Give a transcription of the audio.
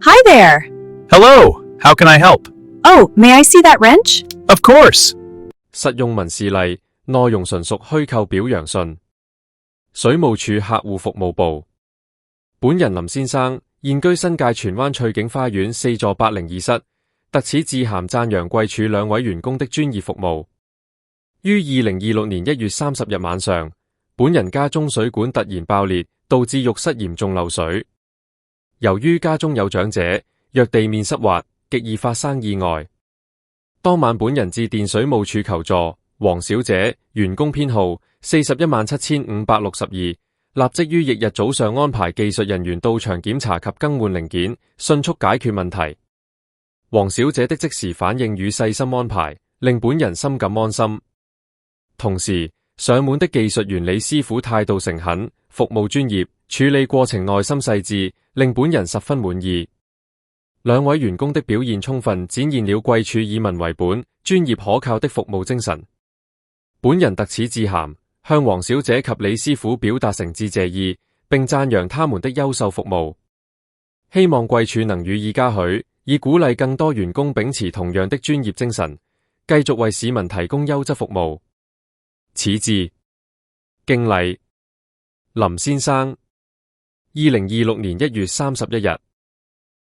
Hi there! Hello, how can I help? Oh, may I see that wrench? Of course. 實用文事例，內容純屬虛構表揚信。水務署客戶服務部，本人林先生，現居新界荃灣翠景花園4座802室，特此致函讚揚貴署兩位員工的專業服務。於2026年1月30日晚上，本人家中水管突然爆裂，導致浴室嚴重漏水。由於家中有長者，若地面濕滑，極易發生意外。當晚本人致電水務署求助，黃小姐，員工編號417,562，立即於翌日早上安排技術人員到場檢查及更換零件，迅速解決問題。黃小姐的即時反應與細心安排，令本人深感安心。同時，上門的技術原理師傅態度誠懇，服務專業，處理過程耐心細緻，令本人十分滿意。兩位員工的表現充分展現了貴署以民為本、專業可靠的服務精神。本人特此致函，向黃小姐及李師傅表達誠摯謝意，並讚揚他們的優秀服務。希望貴署能予以嘉許，以鼓勵更多員工秉持同樣的專業精神，繼續為市民提供優質服務。此致敬禮，林先生。2026年1月31日。